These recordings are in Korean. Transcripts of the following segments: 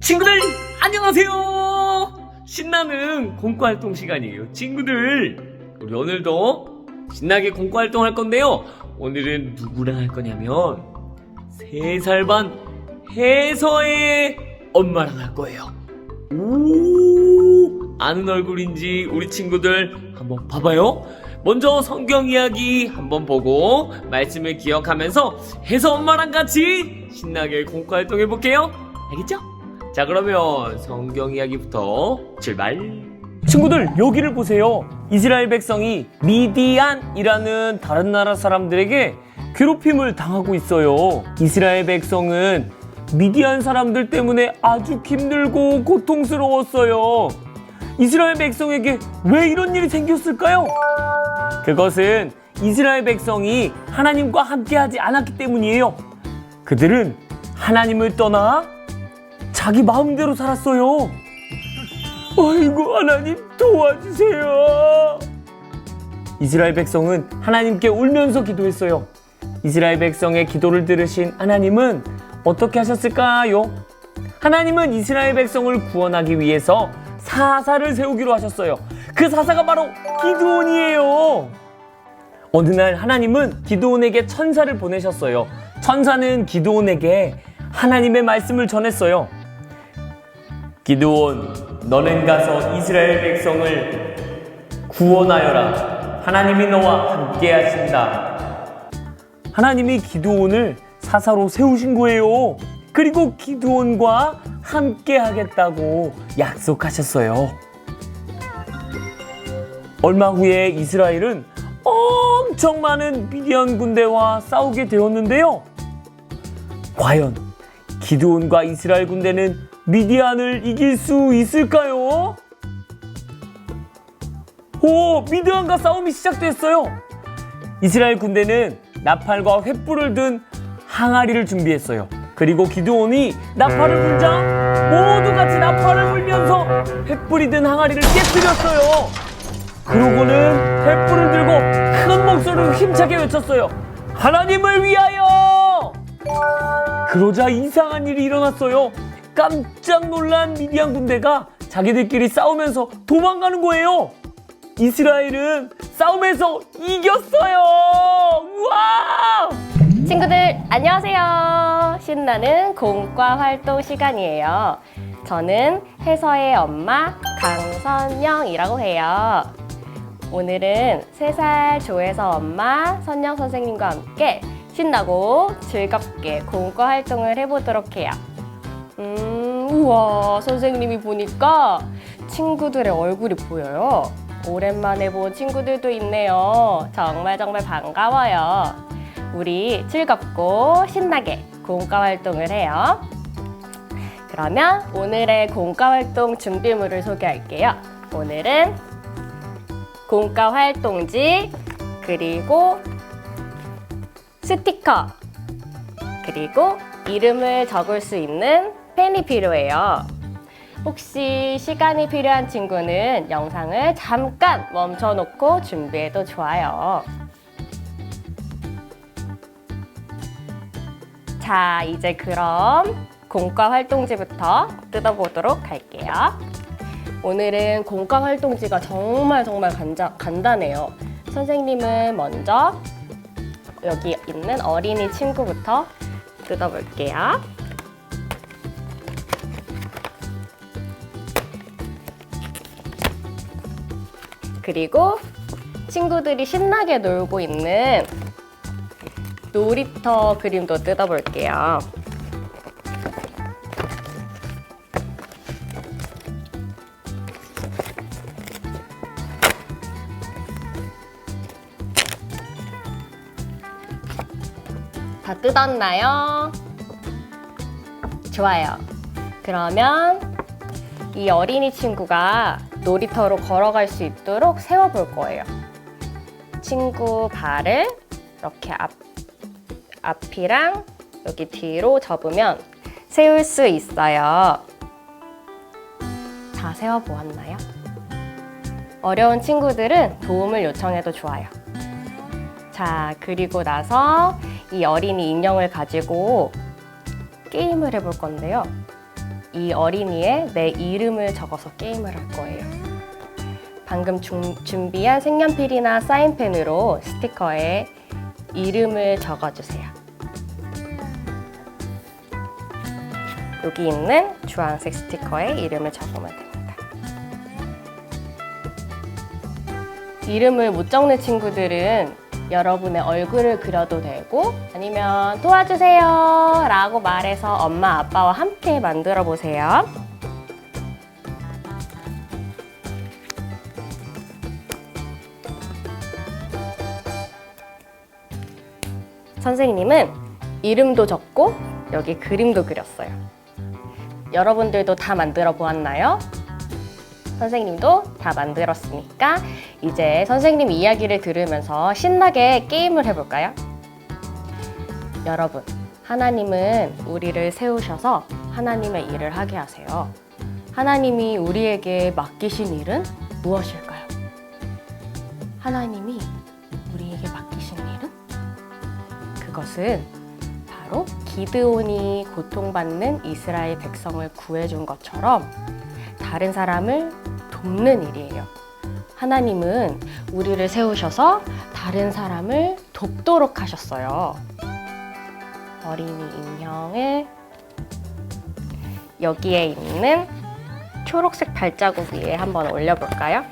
친구들 안녕하세요. 신나는 공과활동 시간이에요. 친구들 우리 오늘도 신나게 공과활동 할 건데요. 오늘은 누구랑 할 거냐면 3살 반 혜서의 엄마랑 할 거예요. 오, 아는 얼굴인지 우리 친구들 한번 봐봐요. 먼저 성경 이야기 한번 보고 말씀을 기억하면서 혜서 엄마랑 같이 신나게 공과활동 해볼게요. 알겠죠? 자, 그러면 성경 이야기부터 출발. 친구들 여기를 보세요. 이스라엘 백성이 미디안이라는 다른 나라 사람들에게 괴롭힘을 당하고 있어요. 이스라엘 백성은 미디안 사람들 때문에 아주 힘들고 고통스러웠어요. 이스라엘 백성에게 왜 이런 일이 생겼을까요? 그것은 이스라엘 백성이 하나님과 함께하지 않았기 때문이에요. 그들은 하나님을 떠나 자기 마음대로 살았어요. 아이고, 하나님 도와주세요. 이스라엘 백성은 하나님께 울면서 기도했어요. 이스라엘 백성의 기도를 들으신 하나님은 어떻게 하셨을까요? 하나님은 이스라엘 백성을 구원하기 위해서 사사를 세우기로 하셨어요. 그 사사가 바로 기드온이에요. 어느 날 하나님은 기드온에게 천사를 보내셨어요. 천사는 기드온에게 하나님의 말씀을 전했어요. 기드온, 너는 가서 이스라엘 백성을 구원하여라. 하나님이 너와 함께 하신다. 하나님이 기드온을 사사로 세우신 거예요. 그리고 기드온과 함께 하겠다고 약속하셨어요. 얼마 후에 이스라엘은 엄청 많은 미디안 군대와 싸우게 되었는데요. 과연 기드온과 이스라엘 군대는 미디안을 이길 수 있을까요? 오, 미디안과 싸움이 시작됐어요. 이스라엘 군대는 나팔과 횃불을 든 항아리를 준비했어요. 그리고 기드온이 나팔을 불자 모두 같이 나팔을 불면서 횃불이 든 항아리를 깨뜨렸어요. 그러고는 횃불을 들고 큰 목소리로 힘차게 외쳤어요. 하나님을 위하여! 그러자 이상한 일이 일어났어요. 깜짝 놀란 미디안 군대가 자기들끼리 싸우면서 도망가는 거예요. 이스라엘은 싸움에서 이겼어요. 우와! 친구들 안녕하세요. 신나는 공과 활동 시간이에요. 저는 혜서의 엄마 강선영이라고 해요. 오늘은 3살 조혜서 엄마 선영 선생님과 함께 신나고 즐겁게 공과 활동을 해보도록 해요. 우와, 선생님이 보니까 친구들의 얼굴이 보여요. 오랜만에 본 친구들도 있네요. 정말 반가워요. 우리 즐겁고 신나게 공과 활동을 해요. 그러면 오늘의 공과 활동 준비물을 소개할게요. 오늘은 공과 활동지, 그리고 스티커, 그리고 이름을 적을 수 있는 펜이 필요해요. 혹시 시간이 필요한 친구는 영상을 잠깐 멈춰놓고 준비해도 좋아요. 자, 이제 그럼 공과 활동지부터 뜯어보도록 할게요. 오늘은 공과 활동지가 정말 간단해요. 선생님은 먼저 여기 있는 어린이 친구부터 뜯어볼게요. 그리고 친구들이 신나게 놀고 있는 놀이터 그림도 뜯어볼게요. 다 뜯었나요? 좋아요. 그러면 이 어린이 친구가 놀이터로 걸어갈 수 있도록 세워볼 거예요. 친구 발을 이렇게 앞이랑 여기 뒤로 접으면 세울 수 있어요. 다 세워보았나요? 어려운 친구들은 도움을 요청해도 좋아요. 자, 그리고 나서 이 어린이 인형을 가지고 게임을 해볼 건데요. 이 어린이의 내 이름을 적어서 게임을 할 거예요. 방금 준비한 색연필이나 사인펜으로 스티커에 이름을 적어주세요. 여기 있는 주황색 스티커에 이름을 적으면 됩니다. 이름을 못 적는 친구들은 여러분의 얼굴을 그려도 되고 아니면 도와주세요 라고 말해서 엄마 아빠와 함께 만들어 보세요. 선생님은 이름도 적고 여기 그림도 그렸어요. 여러분들도 다 만들어 보았나요? 선생님도 다 만들었으니까 이제 선생님 이야기를 들으면서 신나게 게임을 해볼까요? 여러분, 하나님은 우리를 세우셔서 하나님의 일을 하게 하세요. 하나님이 우리에게 맡기신 일은 무엇일까요? 하나님이 우리에게 맡기신 일은? 그것은 바로 기드온이 고통받는 이스라엘 백성을 구해준 것처럼 다른 사람을 돕는 일이에요. 하나님은 우리를 세우셔서 다른 사람을 돕도록 하셨어요. 어린이 인형을 여기에 있는 초록색 발자국 위에 한번 올려볼까요?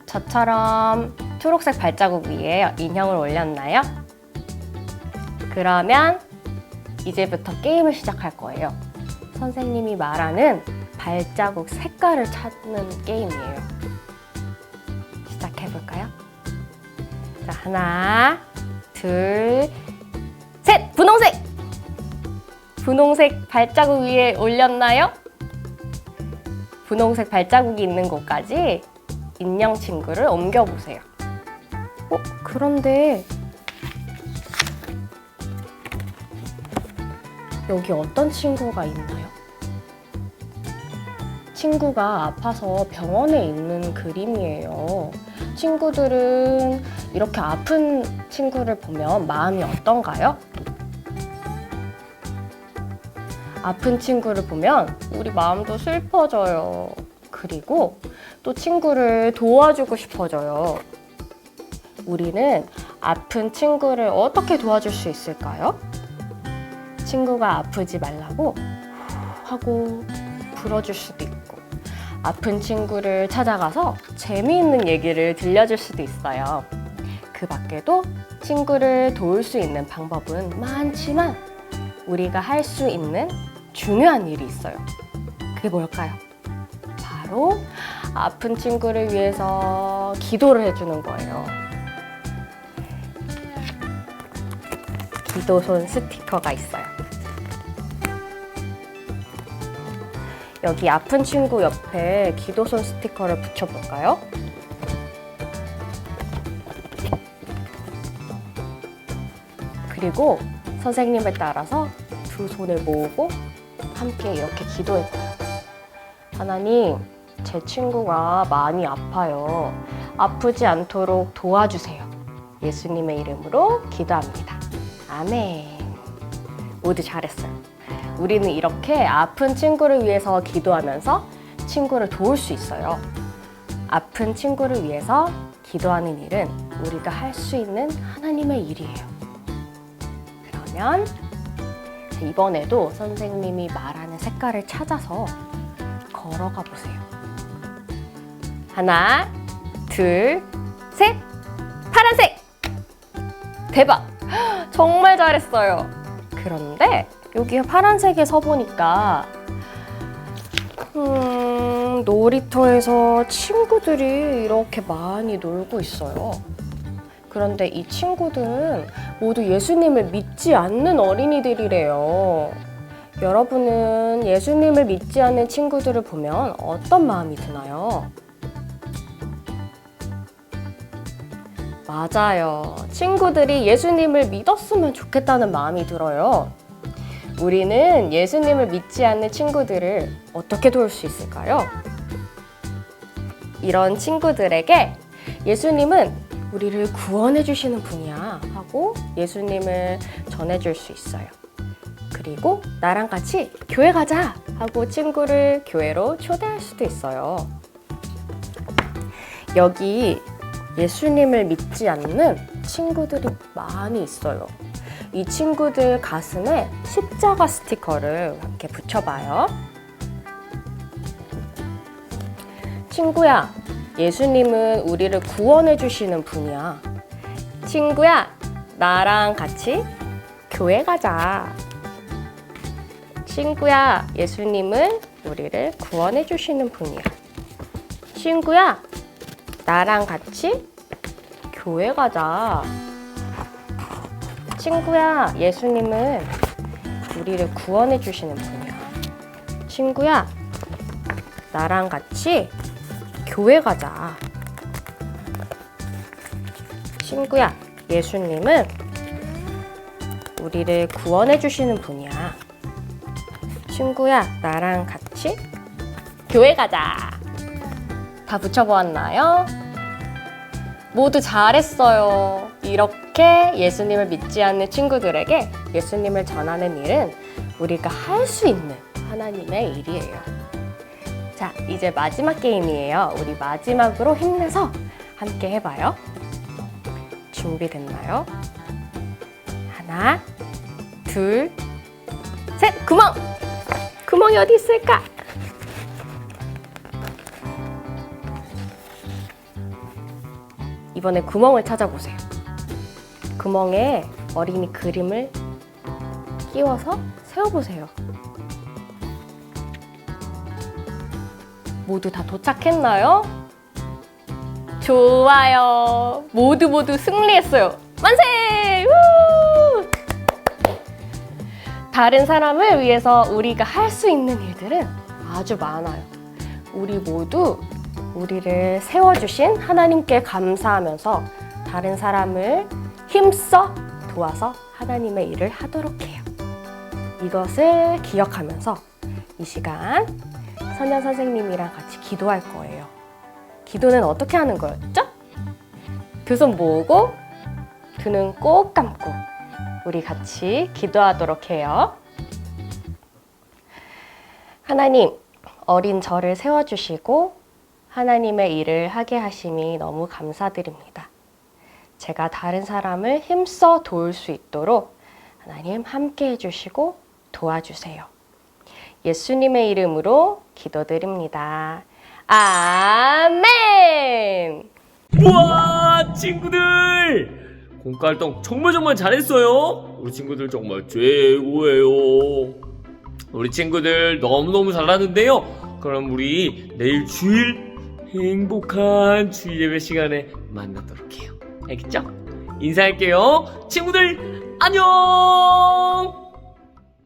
저처럼 초록색 발자국 위에 인형을 올렸나요? 그러면 이제부터 게임을 시작할 거예요. 선생님이 말하는 발자국 색깔을 찾는 게임이에요. 시작해볼까요? 자, 하나, 둘, 셋! 분홍색! 분홍색 발자국 위에 올렸나요? 분홍색 발자국이 있는 곳까지 인형 친구를 옮겨보세요. 그런데 여기 어떤 친구가 있나요? 친구가 아파서 병원에 있는 그림이에요. 친구들은 이렇게 아픈 친구를 보면 마음이 어떤가요? 아픈 친구를 보면 우리 마음도 슬퍼져요. 그리고 또 친구를 도와주고 싶어져요. 우리는 아픈 친구를 어떻게 도와줄 수 있을까요? 친구가 아프지 말라고 하고 불어줄 수도 있고 아픈 친구를 찾아가서 재미있는 얘기를 들려줄 수도 있어요. 그 밖에도 친구를 도울 수 있는 방법은 많지만 우리가 할 수 있는 중요한 일이 있어요. 그게 뭘까요? 바로 아픈 친구를 위해서 기도를 해주는 거예요. 기도손 스티커가 있어요. 여기 아픈 친구 옆에 기도손 스티커를 붙여볼까요? 그리고 선생님을 따라서 두 손을 모으고 함께 이렇게 기도해봐요. 하나님, 제 친구가 많이 아파요. 아프지 않도록 도와주세요. 예수님의 이름으로 기도합니다. 아멘. 모두 잘했어요. 우리는 이렇게 아픈 친구를 위해서 기도하면서 친구를 도울 수 있어요. 아픈 친구를 위해서 기도하는 일은 우리가 할 수 있는 하나님의 일이에요. 그러면 이번에도 선생님이 말하는 색깔을 찾아서 걸어가 보세요. 하나, 둘, 셋! 파란색! 대박! 정말 잘했어요. 그런데 여기 파란색에 서보니까 놀이터에서 친구들이 이렇게 많이 놀고 있어요. 그런데 이 친구들은 모두 예수님을 믿지 않는 어린이들이래요. 여러분은 예수님을 믿지 않는 친구들을 보면 어떤 마음이 드나요? 맞아요. 친구들이 예수님을 믿었으면 좋겠다는 마음이 들어요. 우리는 예수님을 믿지 않는 친구들을 어떻게 도울 수 있을까요? 이런 친구들에게 예수님은 우리를 구원해 주시는 분이야 하고 예수님을 전해줄 수 있어요. 그리고 나랑 같이 교회 가자 하고 친구를 교회로 초대할 수도 있어요. 여기 예수님을 믿지 않는 친구들이 많이 있어요. 이 친구들 가슴에 십자가 스티커를 이렇게 붙여봐요. 친구야, 예수님은 우리를 구원해 주시는 분이야. 친구야, 나랑 같이 교회 가자. 친구야, 예수님은 우리를 구원해 주시는 분이야. 친구야, 나랑 같이 교회 가자. 친구야, 예수님은 우리를 구원해 주시는 분이야. 친구야, 나랑 같이 교회 가자. 친구야, 예수님은 우리를 구원해 주시는 분이야. 친구야, 나랑 같이 교회 가자. 다 붙여보았나요? 모두 잘했어요. 이렇게 예수님을 믿지 않는 친구들에게 예수님을 전하는 일은 우리가 할 수 있는 하나님의 일이에요. 자, 이제 마지막 게임이에요. 우리 마지막으로 힘내서 함께 해봐요. 준비됐나요? 하나, 둘, 셋, 구멍! 구멍이 어디 있을까? 이번에 구멍을 찾아보세요. 구멍에 어린이 그림을 끼워서 세워보세요. 모두 다 도착했나요? 좋아요. 모두 승리했어요. 만세! 우! 다른 사람을 위해서 우리가 할 수 있는 일들은 아주 많아요. 우리 모두 우리를 세워주신 하나님께 감사하면서 다른 사람을 힘써 도와서 하나님의 일을 하도록 해요. 이것을 기억하면서 이 시간 선영 선생님이랑 같이 기도할 거예요. 기도는 어떻게 하는 거였죠? 두 손 모으고 두 눈 꼭 감고 우리 같이 기도하도록 해요. 하나님, 어린 저를 세워주시고 하나님의 일을 하게 하심이 너무 감사드립니다. 제가 다른 사람을 힘써 도울 수 있도록 하나님 함께 해주시고 도와주세요. 예수님의 이름으로 기도드립니다. 아멘! 우와, 친구들! 공과활동 정말 잘했어요. 우리 친구들 정말 최고예요. 우리 친구들 너무너무 잘하는데요. 그럼 우리 내일 주일 행복한 주일 예배 시간에 만나도록 해요. 알겠죠? 인사할게요. 친구들 안녕!